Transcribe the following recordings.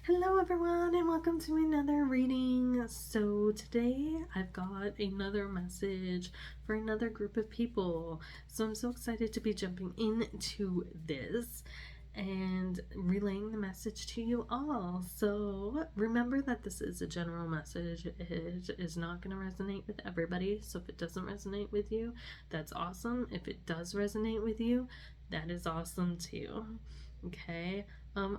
Hello everyone and welcome to another reading. So today I've got another message for another group of people. So I'm so excited to be jumping into this and relaying the message to you all. So remember that this is a general message. It is not going to resonate with everybody. So if it doesn't resonate with you, that's awesome. If it does resonate with you, that is awesome too. Okay.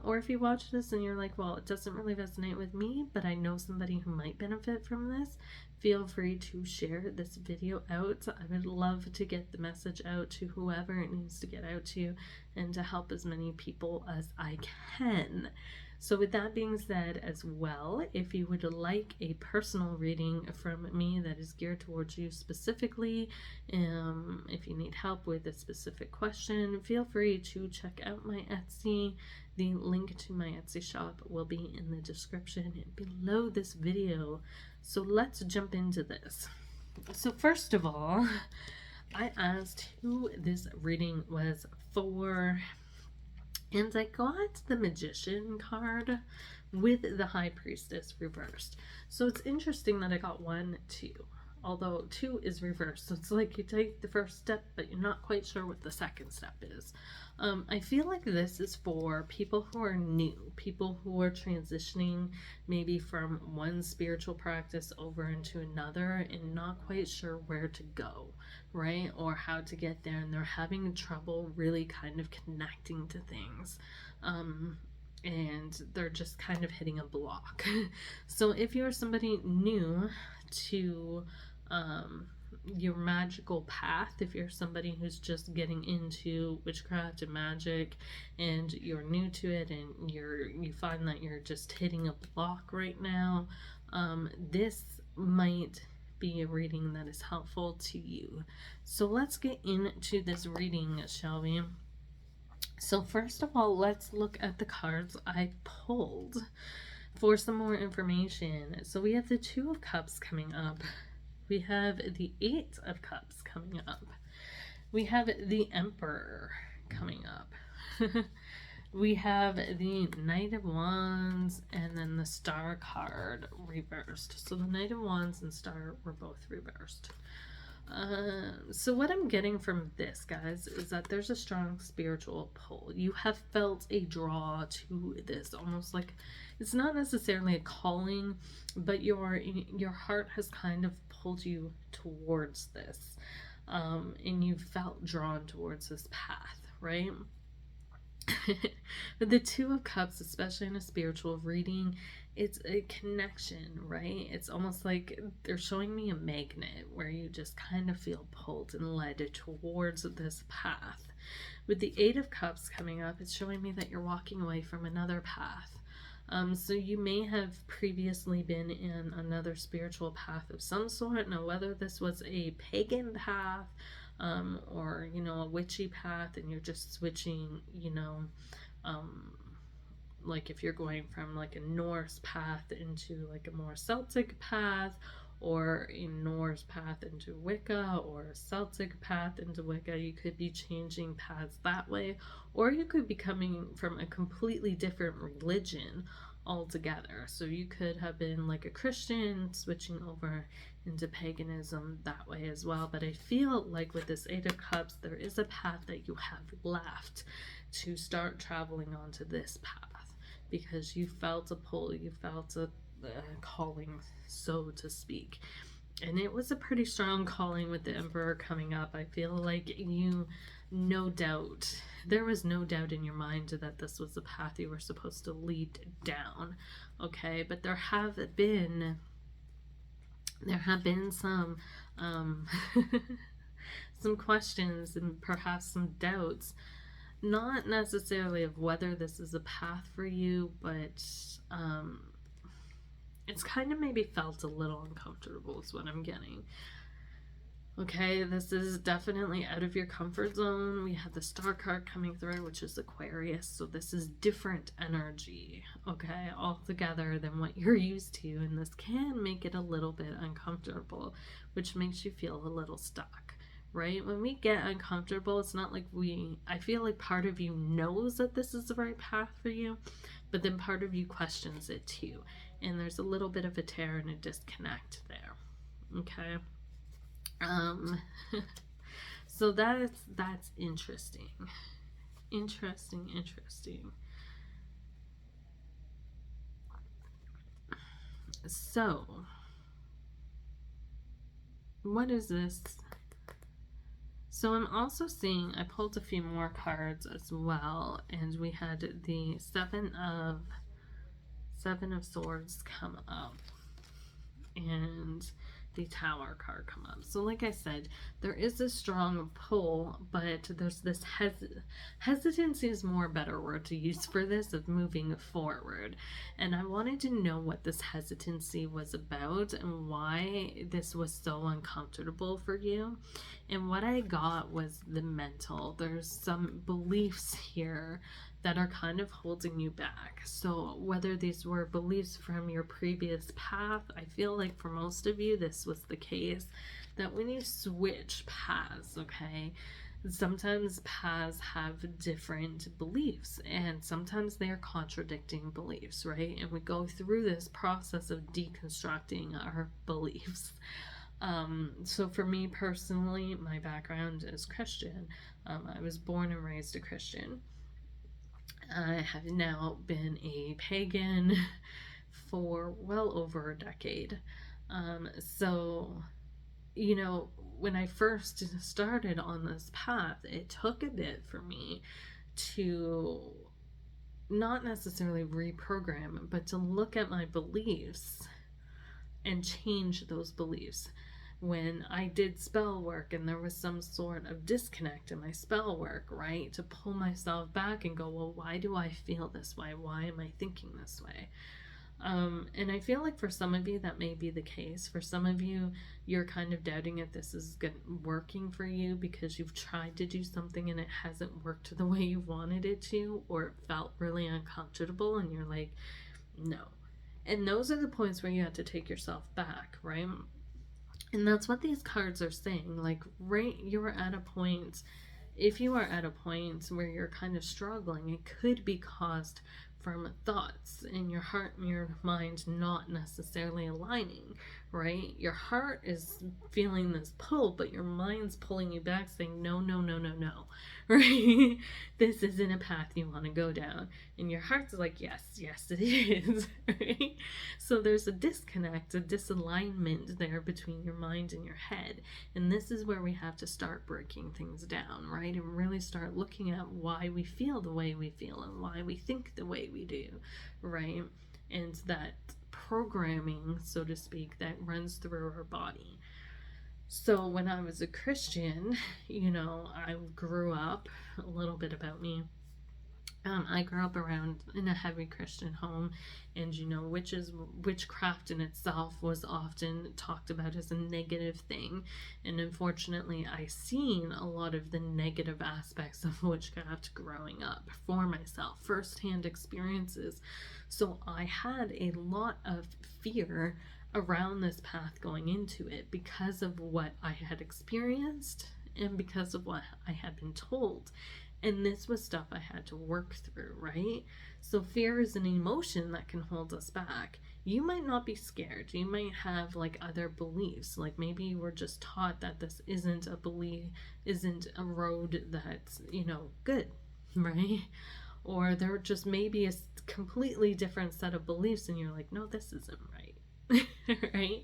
Or if you watch this and you're like, well, it doesn't really resonate with me, but I know somebody who might benefit from this, feel free to share this video out. I would love to get the message out to whoever it needs to get out to and to help as many people as I can. So with that being said as well, if you would like a personal reading from me that is geared towards you specifically, if you need help with a specific question, feel free to check out my Etsy. The link to my Etsy shop will be in the description below this video. So let's jump into this. So first of all, I asked who this reading was for, and I got the Magician card with the High Priestess reversed. So it's interesting that I got 1, 2, although 2 is reversed. So it's like you take the first step, but you're not quite sure what the second step is. I feel like this is for people who are new, people who are transitioning maybe from one spiritual practice over into another and not quite sure where to go, right? Or how to get there, and they're having trouble really kind of connecting to things. And they're just kind of hitting a block. So if you're somebody new to your magical path, if you're somebody who's just getting into witchcraft and magic and you're new to it and you find that you're just hitting a block right now, this might be a reading that is helpful to you. So let's get into this reading, shall we? So first of all, let's look at the cards I pulled for some more information. So we have the Two of Cups coming up. We have the Eight of Cups coming up. We have the Emperor coming up. We have the Knight of Wands and then the Star card reversed. So the Knight of Wands and Star were both reversed. So what I'm getting from this, guys, is that there's a strong spiritual pull. You have felt a draw to this, almost like it's not necessarily a calling, but your heart has kind of pulled you towards this, and you felt drawn towards this path, right? But the Two of Cups, especially in a spiritual reading, it's a connection, right? It's almost like they're showing me a magnet where you just kind of feel pulled and led towards this path. With the Eight of Cups coming up, it's showing me that you're walking away from another path. So you may have previously been in another spiritual path of some sort. Now, whether this was a pagan path, or, a witchy path, and you're just switching, like if you're going from like a Norse path into like a more Celtic path, or a Norse path into Wicca, or a Celtic path into Wicca, you could be changing paths that way, or you could be coming from a completely different religion altogether. So you could have been like a Christian switching over into paganism that way as well. But I feel like with this Eight of Cups, there is a path that you have left to start traveling onto this path, because you felt a pull, you felt a calling, so to speak. And it was a pretty strong calling with the Emperor coming up. I feel like there was no doubt in your mind that this was the path you were supposed to lead down. Okay, but there have been some some questions and perhaps some doubts, not necessarily of whether this is a path for you, but it's kind of maybe felt a little uncomfortable is what I'm getting. Okay, this is definitely out of your comfort zone. We have the Star card coming through, which is Aquarius, so this is different energy, okay, altogether than what you're used to, and this can make it a little bit uncomfortable, which makes you feel a little stuck, right? When we get uncomfortable, it's not like I feel like part of you knows that this is the right path for you, but then part of you questions it too. And there's a little bit of a tear and a disconnect there. Okay. So that's interesting. Interesting. So, what is this? So I'm also seeing, I pulled a few more cards as well, and we had the Seven of Swords come up, and the Tower card come up. So like I said, there is a strong pull, but there's this hesitancy is more a better word to use for this, of moving forward. And I wanted to know what this hesitancy was about and why this was so uncomfortable for you. And what I got was the mental. There's some beliefs here that are kind of holding you back. So whether these were beliefs from your previous path, I feel like for most of you this was the case, that when you switch paths, okay, sometimes paths have different beliefs, and sometimes they're contradicting beliefs, right? And we go through this process of deconstructing our beliefs. So for me personally, my background is Christian. I was born and raised a Christian. I have now been a pagan for well over a decade. So, you know, when I first started on this path, it took a bit for me to not necessarily reprogram, but to look at my beliefs and change those beliefs. When I did spell work and there was some sort of disconnect in my spell work, right? To pull myself back and go, well, why do I feel this way? Why am I thinking this way? And I feel like for some of you that may be the case. For some of you, you're kind of doubting if this is working for you because you've tried to do something and it hasn't worked the way you wanted it to, or it felt really uncomfortable and you're like, no. And those are the points where you have to take yourself back, right? And that's what these cards are saying. Like, right, you're at a point, if you are at a point where you're kind of struggling, it could be caused from thoughts in your heart and your mind not necessarily aligning, right? Your heart is feeling this pull, but your mind's pulling you back saying, no, right? This isn't a path you want to go down. And your heart's like, yes, it is, right? So there's a disconnect, a disalignment there between your mind and your head. And this is where we have to start breaking things down, right? And really start looking at why we feel the way we feel and why we think the way we do, right? And that programming, so to speak, that runs through our body. So when I was a Christian, you know, I grew up, a little bit about me, I grew up in a heavy Christian home, and you know, witchcraft in itself was often talked about as a negative thing, and unfortunately I seen a lot of the negative aspects of witchcraft growing up for myself, first-hand experiences. So I had a lot of fear around this path going into it because of what I had experienced and because of what I had been told. And this was stuff I had to work through, right? So fear is an emotion that can hold us back. You might not be scared. You might have like other beliefs. Like maybe you were just taught that this isn't a belief, isn't a road that's, you know, good, right? Or there just may be a completely different set of beliefs and you're like, no, this isn't right, right?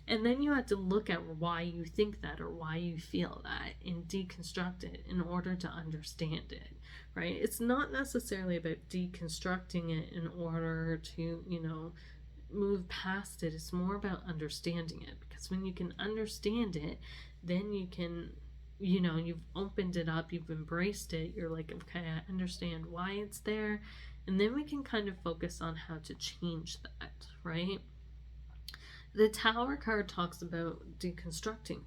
And then you have to look at why you think that or why you feel that and deconstruct it in order to understand it, right? It's not necessarily about deconstructing it in order to, you know, move past it. It's more about understanding it, because when you can understand it, then you can, you know, you've opened it up, you've embraced it, you're like, okay, I understand why it's there, and then we can kind of focus on how to change that, right? The Tower card talks about deconstructing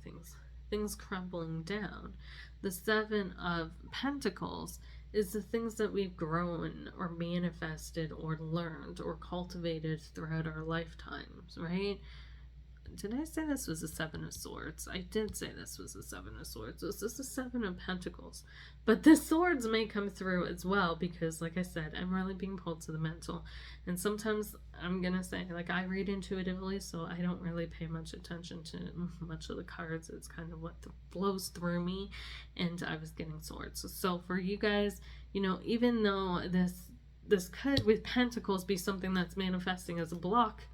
things crumbling down. The Seven of Pentacles is the things that we've grown or manifested or learned or cultivated throughout our lifetimes, right? Did I say this was a Seven of Swords? I did say this was a Seven of Swords. This is a Seven of Pentacles. But the swords may come through as well because, like I said, I'm really being pulled to the mental. And sometimes I'm going to say, like, I read intuitively, so I don't really pay much attention to much of the cards. It's kind of what flows through me. And I was getting swords. So for you guys, you know, even though this could, with Pentacles, be something that's manifesting as a block.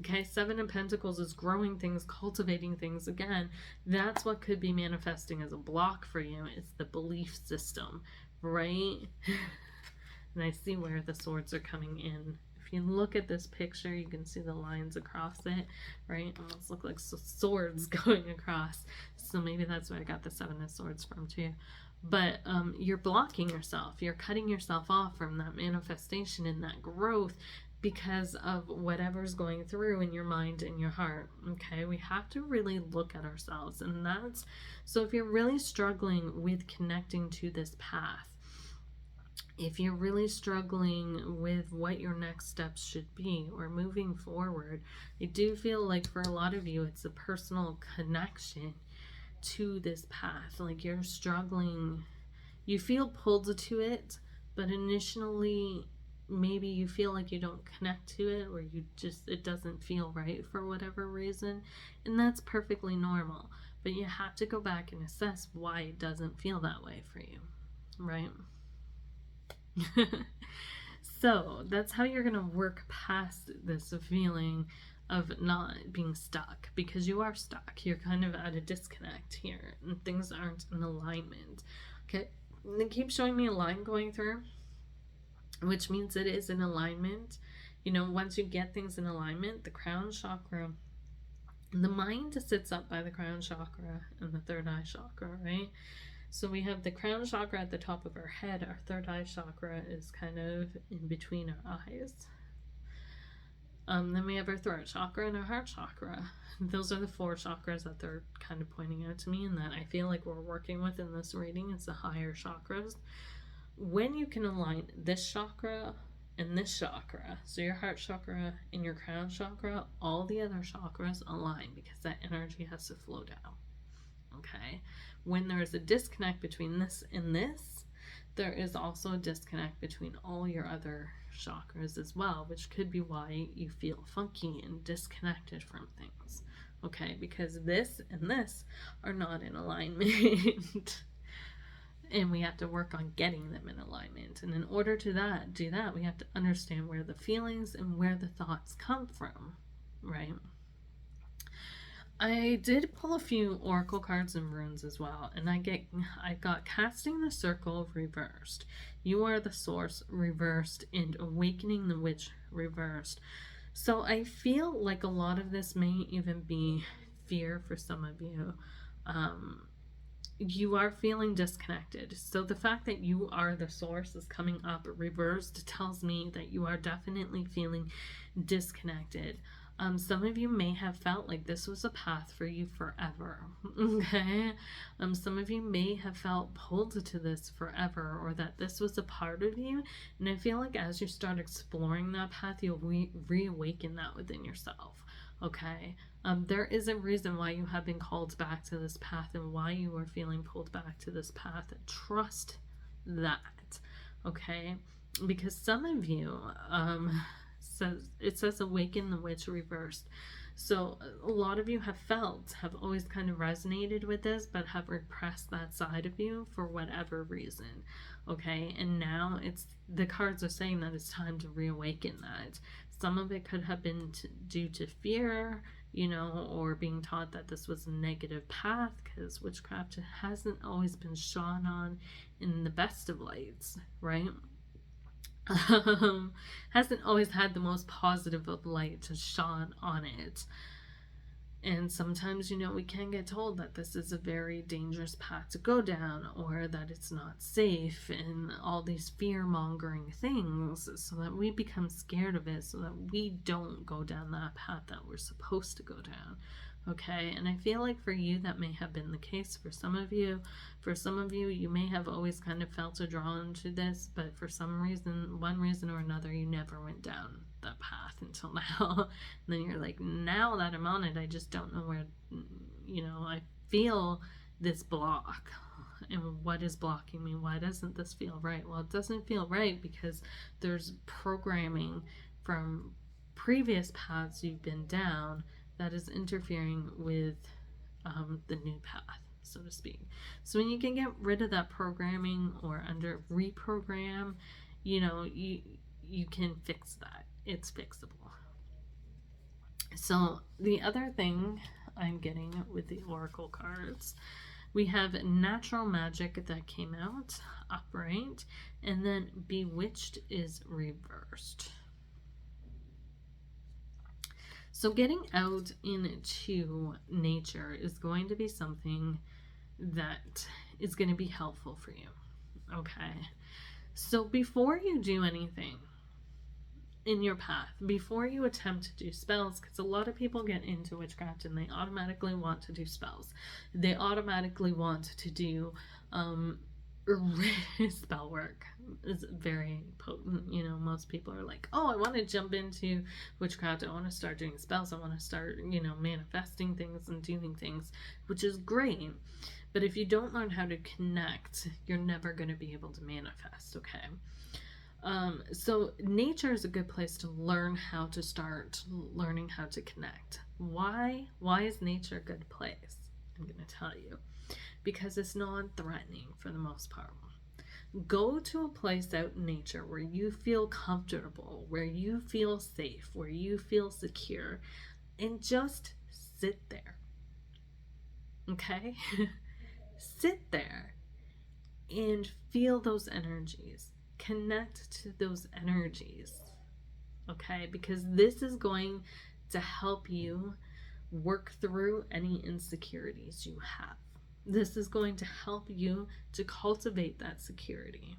Okay, Seven of Pentacles is growing things, cultivating things. Again, that's what could be manifesting as a block for you. It's the belief system, right? And I see where the swords are coming in. If you look at this picture, you can see the lines across it, right? Almost look like swords going across. So maybe that's where I got the Seven of Swords from too. But you're blocking yourself. You're cutting yourself off from that manifestation and that growth because of whatever's going through in your mind and your heart. Okay, we have to really look at ourselves. And that's, so if you're really struggling with connecting to this path, if you're really struggling with what your next steps should be or moving forward, I do feel like for a lot of you, it's a personal connection to this path. Like you're struggling, you feel pulled to it, but initially maybe you feel like you don't connect to it, or you just, it doesn't feel right for whatever reason, and that's perfectly normal. But you have to go back and assess why it doesn't feel that way for you, right? So that's how you're gonna work past this feeling of not being stuck, because you are stuck. You're kind of at a disconnect here and things aren't in alignment. Okay, and they keep showing me a line going through, which means it is in alignment. You know, once you get things in alignment, the crown chakra, the mind sits up by the crown chakra and the third eye chakra, right? So we have the crown chakra at the top of our head. Our third eye chakra is kind of in between our eyes. Then we have our throat chakra and our heart chakra. Those are the four chakras that they're kind of pointing out to me, and that I feel like we're working with in this reading. It's the higher chakras. When you can align this chakra and this chakra, so your heart chakra and your crown chakra, all the other chakras align because that energy has to flow down. Okay? When there is a disconnect between this and this, there is also a disconnect between all your other chakras as well, which could be why you feel funky and disconnected from things. Okay? Because this and this are not in alignment. And we have to work on getting them in alignment. And in order to do that, we have to understand where the feelings and where the thoughts come from, right? I did pull a few oracle cards and runes as well, and I got Casting the Circle reversed, You Are the Source reversed, and Awakening the Witch reversed. So I feel like a lot of this may even be fear for some of you. You are feeling disconnected. So the fact that you are the source is coming up reversed tells me that you are definitely feeling disconnected. Some of you may have felt like this was a path for you forever. Okay? Some of you may have felt pulled to this forever, or that this was a part of you. And I feel like as you start exploring that path, you'll reawaken that within yourself. Okay? There is a reason why you have been called back to this path and why you are feeling pulled back to this path. Trust that, okay? Because some of you, it says Awaken the Witch reversed. So a lot of you have always kind of resonated with this, but have repressed that side of you for whatever reason, okay? And now the cards are saying that it's time to reawaken that. Some of it could have been due to fear, you know, or being taught that this was a negative path, because witchcraft hasn't always been shone on in the best of lights, right? Hasn't always had the most positive of light to shine on it. And sometimes, you know, we can get told that this is a very dangerous path to go down, or that it's not safe, and all these fear-mongering things, so that we become scared of it, so that we don't go down that path that we're supposed to go down. Okay, and I feel like for you that may have been the case. For some of you, you may have always kind of felt a drawn to this, but for some reason, one reason or another, you never went down that path until now. And then you're like, now that I'm on it, I just don't know where, I feel this block. And what is blocking me? Why doesn't this feel right? Well, it doesn't feel right because there's programming from previous paths you've been down that is interfering with the new path, so to speak. So when you can get rid of that programming or under reprogram, you can fix that. It's fixable. So the other thing I'm getting with the oracle cards, we have natural magic that came out upright, and then bewitched is reversed. So getting out into nature is going to be something that is going to be helpful for you. Okay. So before you do anything in your path, before you attempt to do spells, because a lot of people get into witchcraft and they automatically want to do spells. They automatically want to do spell work. Is very potent. Most people are like, oh, I want to jump into witchcraft, I want to start doing spells, I want to start manifesting things and doing things, which is great, but if you don't learn how to connect, you're never going to be able to manifest. Okay. So nature is a good place to learn how to start learning how to connect. Why is nature a good place? I'm going to tell you, because it's non-threatening for the most part. Go to a place out in nature where you feel comfortable, where you feel safe, where you feel secure, and just sit there. Okay? Sit there and feel those energies. Connect to those energies. Okay? Because this is going to help you work through any insecurities you have. This is going to help you to cultivate that security,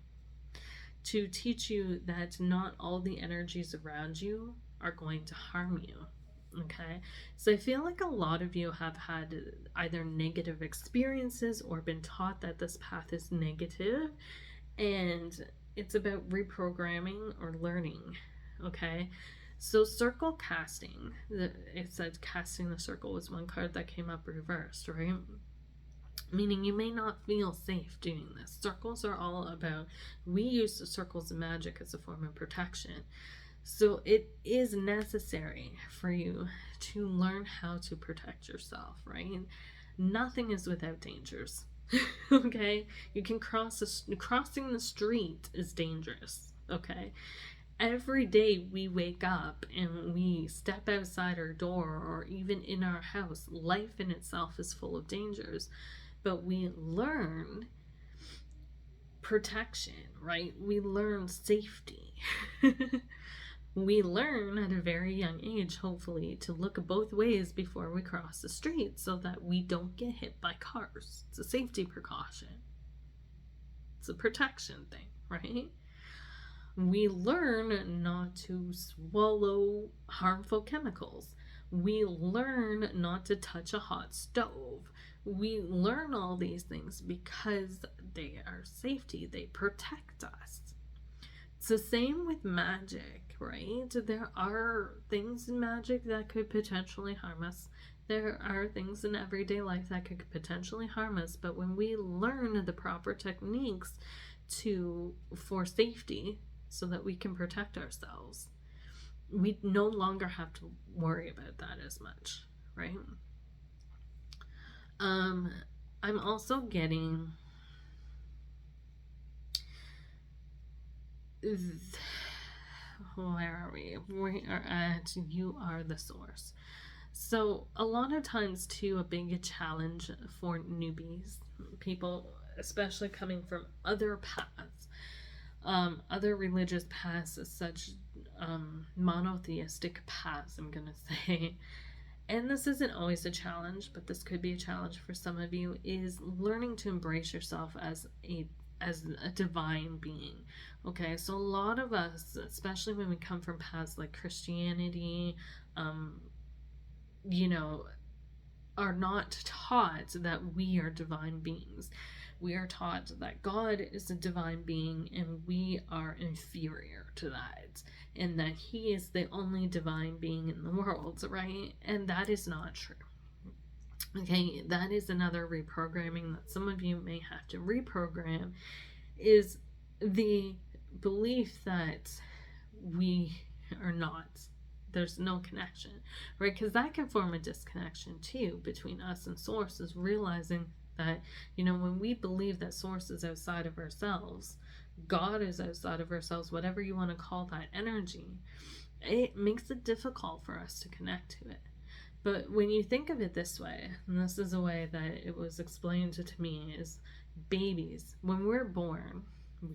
to teach you that not all the energies around you are going to harm you. Okay, so I feel like a lot of you have had either negative experiences or been taught that this path is negative, and it's about reprogramming or learning. Okay, so circle casting, it said casting the circle was one card that came up reversed, right? Meaning you may not feel safe doing this. Circles are all about, we use the circles of magic as a form of protection. So it is necessary for you to learn how to protect yourself, right? Nothing is without dangers. Okay? You can crossing the street is dangerous, okay? Every day we wake up and we step outside our door or even in our house, life in itself is full of dangers. But we learn protection, right? We learn safety. We learn at a very young age, hopefully, to look both ways before we cross the street so that we don't get hit by cars. It's a safety precaution. It's a protection thing, right? We learn not to swallow harmful chemicals. We learn not to touch a hot stove. We learn all these things because they are safety. They protect us. It's the same with magic, right? There are things in magic that could potentially harm us. There are things in everyday life that could potentially harm us. But when we learn the proper techniques for safety so that we can protect ourselves, we no longer have to worry about that as much, right? I'm also getting where are we? We are at you are the source. So a lot of times too, a big challenge for newbies, people especially coming from other paths, other religious paths, such monotheistic paths, I'm gonna say, and this isn't always a challenge, but this could be a challenge for some of you, is learning to embrace yourself as a divine being. Okay, so a lot of us, especially when we come from paths like Christianity, are not taught that we are divine beings. We are taught that God is a divine being and we are inferior to that, and that He is the only divine being in the world, right? And that is not true. Okay, that is another reprogramming that some of you may have to reprogram, is the belief that we are not, there's no connection, right? Because that can form a disconnection too between us and source, is realizing that, you know, when we believe that source is outside of ourselves, God is outside of ourselves, whatever you want to call that energy, it makes it difficult for us to connect to it. But when you think of it this way, and this is a way that it was explained to me, is babies, when we're born,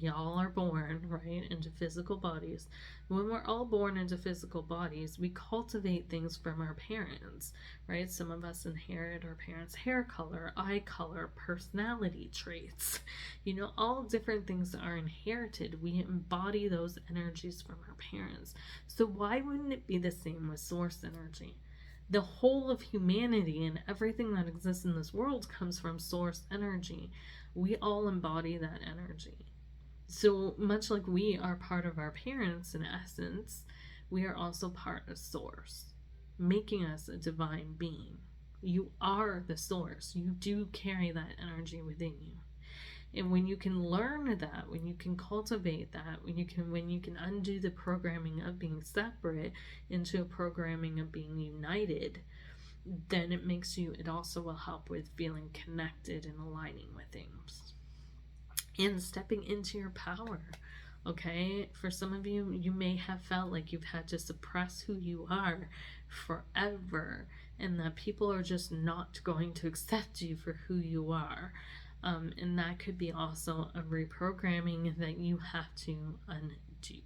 we all are born, right, into physical bodies. When we're all born into physical bodies, we cultivate things from our parents, right? Some of us inherit our parents' hair color, eye color, personality traits. You know, all different things are inherited. We embody those energies from our parents. So why wouldn't it be the same with source energy? The whole of humanity and everything that exists in this world comes from source energy. We all embody that energy. So much like we are part of our parents in essence, we are also part of source, making us a divine being. You are the source. You do carry that energy within you. And when you can learn that, when you can cultivate that, when you can undo the programming of being separate into a programming of being united, then it also will help with feeling connected and aligning with things and stepping into your power. Okay, for some of you, you may have felt like you've had to suppress who you are forever, and that people are just not going to accept you for who you are. And that could be also a reprogramming that you have to undo.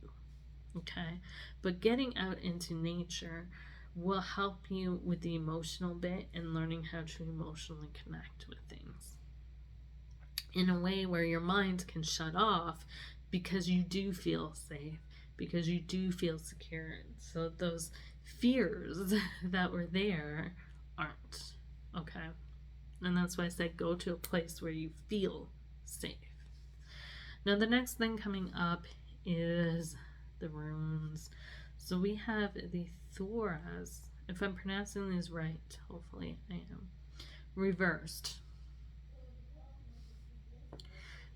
Okay, but getting out into nature will help you with the emotional bit and learning how to emotionally connect with things in a way where your mind can shut off, because you do feel safe, because you do feel secure. So those fears that were there aren't. Okay, and that's why I say go to a place where you feel safe. Now the next thing coming up is the runes. So we have the Thoras, if I'm pronouncing these right, hopefully I am, reversed.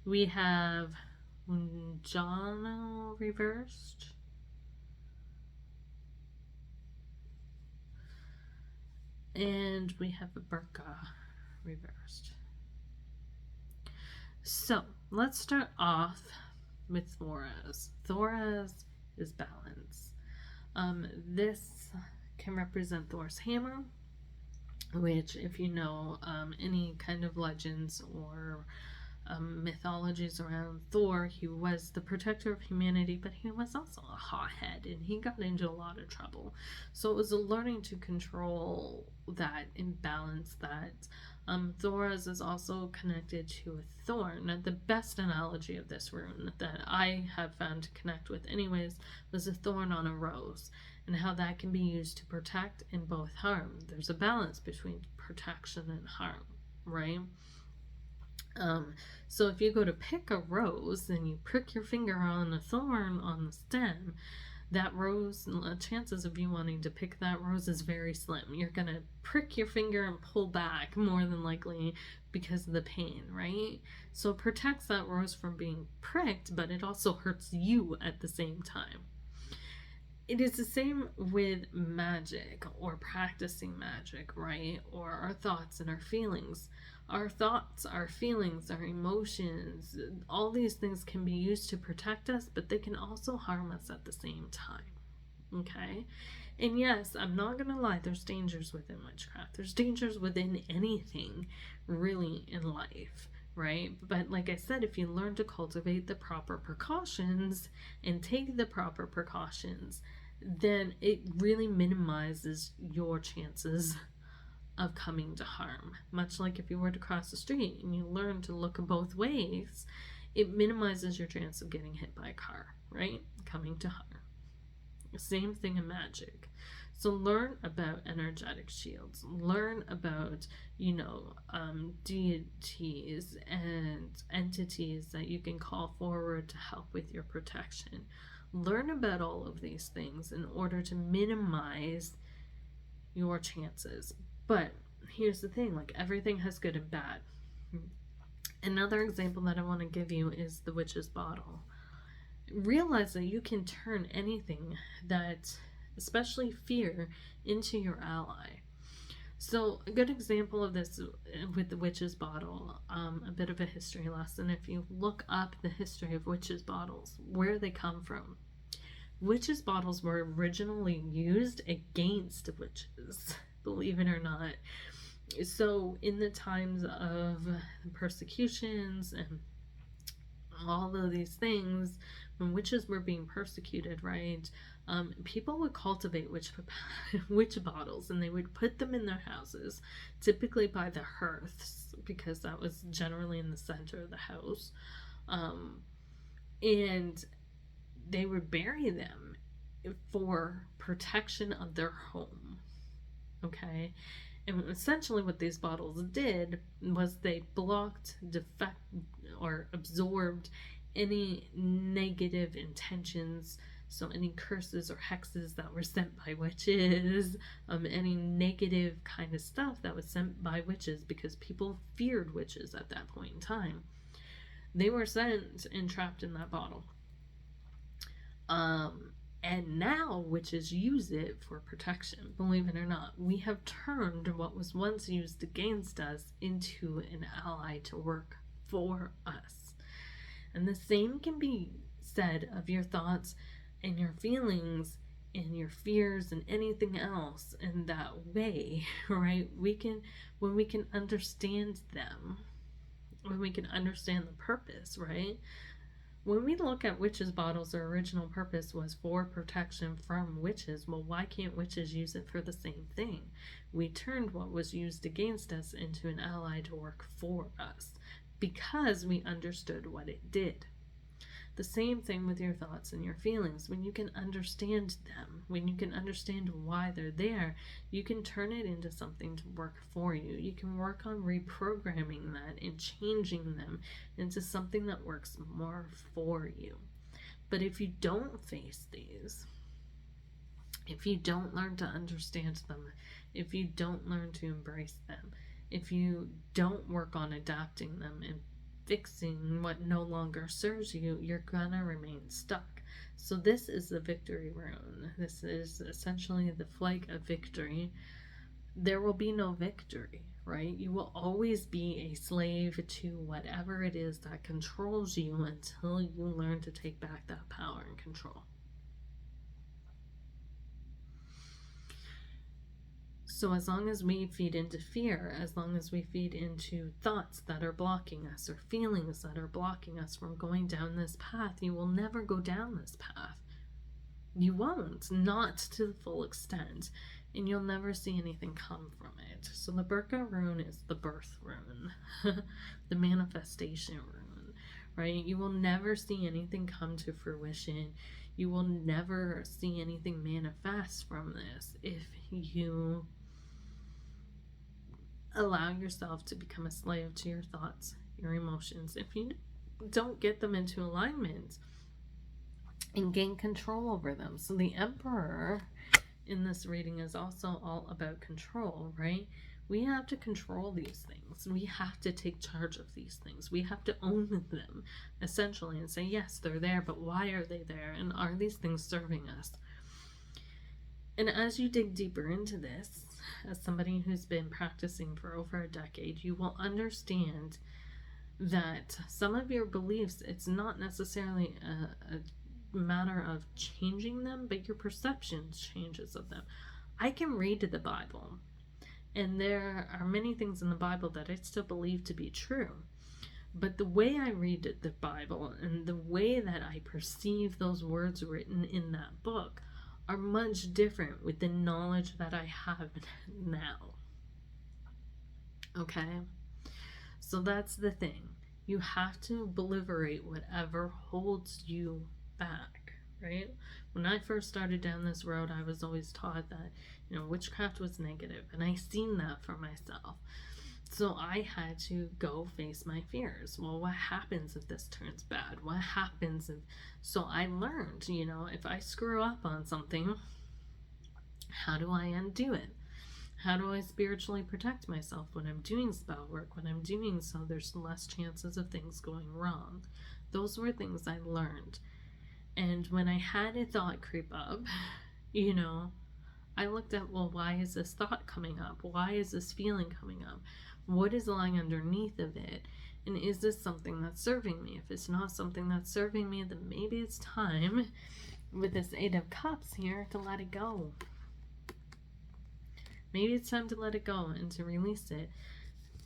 We have Unjano reversed. And we have Burka reversed. So let's start off with Thoras. Thoras is balance. This can represent Thor's hammer, which, if you know any kind of legends or mythologies around Thor, he was the protector of humanity, but he was also a hothead and he got into a lot of trouble. So it was a learning to control that and balance that. Thoras is also connected to a thorn. Now, the best analogy of this rune that I have found to connect with anyways was a thorn on a rose, and how that can be used to protect and both harm. There's a balance between protection and harm, right? So if you go to pick a rose and you prick your finger on a thorn on the stem, that rose, the chances of you wanting to pick that rose is very slim. You're gonna prick your finger and pull back more than likely because of the pain, right? So it protects that rose from being pricked, but it also hurts you at the same time. It is the same with magic or practicing magic, right? Or our thoughts and our feelings. Our thoughts, our feelings, our emotions, all these things can be used to protect us, but they can also harm us at the same time. Okay? And yes, I'm not going to lie, there's dangers within witchcraft. There's dangers within anything, really, in life, right? But like I said, if you learn to cultivate the proper precautions and take the proper precautions, then it really minimizes your chances of coming to harm. Much like if you were to cross the street and you learn to look both ways, it minimizes your chance of getting hit by a car, right? Coming to harm. Same thing in magic. So learn about energetic shields. Learn about, deities and entities that you can call forward to help with your protection. Learn about all of these things in order to minimize your chances. But here's the thing, like, everything has good and bad. Another example that I want to give you is the witch's bottle. Realize that you can turn anything that, especially fear, into your ally. So a good example of this with the witch's bottle, a bit of a history lesson. If you look up the history of witches' bottles, where they come from, witches' bottles were originally used against witches, believe it or not. So in the times of persecutions and all of these things, when witches were being persecuted, right, people would cultivate witch bottles, and they would put them in their houses, typically by the hearths, because that was generally in the center of the house, and they would bury them for protection of their home. Okay. And essentially what these bottles did was they blocked, or absorbed any negative intentions. So any curses or hexes that were sent by witches, any negative kind of stuff that was sent by witches, because people feared witches at that point in time. They were sent and trapped in that bottle. And now witches use it for protection. Believe it or not, we have turned what was once used against us into an ally to work for us. And the same can be said of your thoughts and your feelings and your fears and anything else in that way, right? When we can understand them, when we can understand the purpose, right? When we look at witches' bottles, their original purpose was for protection from witches. Well, why can't witches use it for the same thing? We turned what was used against us into an ally to work for us because we understood what it did. The same thing with your thoughts and your feelings. When you can understand them, when you can understand why they're there, you can turn it into something to work for you. You can work on reprogramming that and changing them into something that works more for you. But if you don't face these, if you don't learn to understand them, if you don't learn to embrace them, if you don't work on adapting them and fixing what no longer serves you, you're gonna remain stuck. So this is the victory rune. This is essentially the flag of victory. There will be no victory, right? You will always be a slave to whatever it is that controls you until you learn to take back that power and control. So as long as we feed into fear, as long as we feed into thoughts that are blocking us or feelings that are blocking us from going down this path, you will never go down this path. You won't, not to the full extent, and you'll never see anything come from it. So the Burqa rune is the birth rune, the manifestation rune, right? You will never see anything come to fruition. You will never see anything manifest from this if you allow yourself to become a slave to your thoughts, your emotions. If you don't get them into alignment and gain control over them. So the Emperor in this reading is also all about control, right? We have to control these things. We have to take charge of these things. We have to own them, essentially, and say, yes, they're there, but why are they there? And are these things serving us? And as you dig deeper into this, as somebody who's been practicing for over a decade, you will understand that some of your beliefs, it's not necessarily a matter of changing them, but your perception changes of them. I can read the Bible, and there are many things in the Bible that I still believe to be true. But the way I read the Bible and the way that I perceive those words written in that book are much different with the knowledge that I have now. Okay? So that's the thing. You have to liberate whatever holds you back. right? When I first started down this road, I was always taught that, witchcraft was negative, and I seen that for myself. So I had to go face my fears. Well, what happens if this turns bad? What happens if... So I learned, if I screw up on something, how do I undo it? How do I spiritually protect myself when I'm doing spell work, when I'm doing so there's less chances of things going wrong? Those were things I learned. And when I had a thought creep up, I looked at, well, why is this thought coming up? Why is this feeling coming up? What is lying underneath of it? And is this something that's serving me? If it's not something that's serving me, then maybe it's time, with this Eight of Cups here, to let it go. Maybe it's time to let it go and to release it,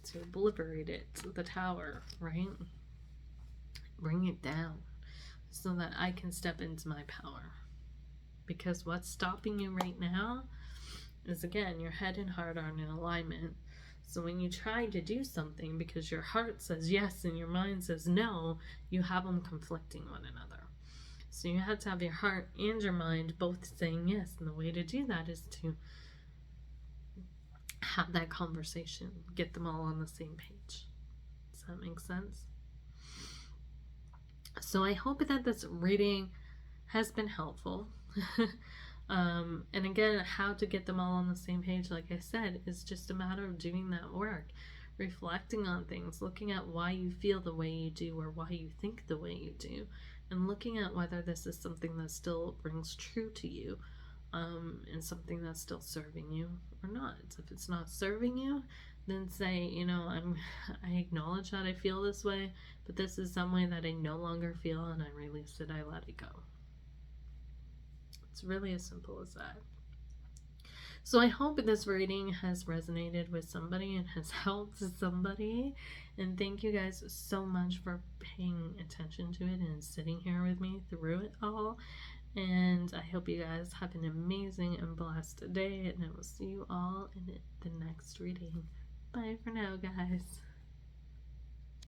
to liberate it, to the Tower, right? Bring it down so that I can step into my power. Because what's stopping you right now is, again, your head and heart aren't in alignment. So when you try to do something because your heart says yes and your mind says no, you have them conflicting one another. So you have to have your heart and your mind both saying yes. And the way to do that is to have that conversation, get them all on the same page. Does that make sense? So I hope that this reading has been helpful. And again, how to get them all on the same page, like I said, is just a matter of doing that work, reflecting on things, looking at why you feel the way you do or why you think the way you do, and looking at whether this is something that still rings true to you, and something that's still serving you or not. If it's not serving you, then say, I acknowledge that I feel this way, but this is some way that I no longer feel, and I release it, I let it go. It's really as simple as that. So I hope this reading has resonated with somebody and has helped somebody. And thank you guys so much for paying attention to it and sitting here with me through it all. And I hope you guys have an amazing and blessed day. And I will see you all in the next reading. Bye for now, guys.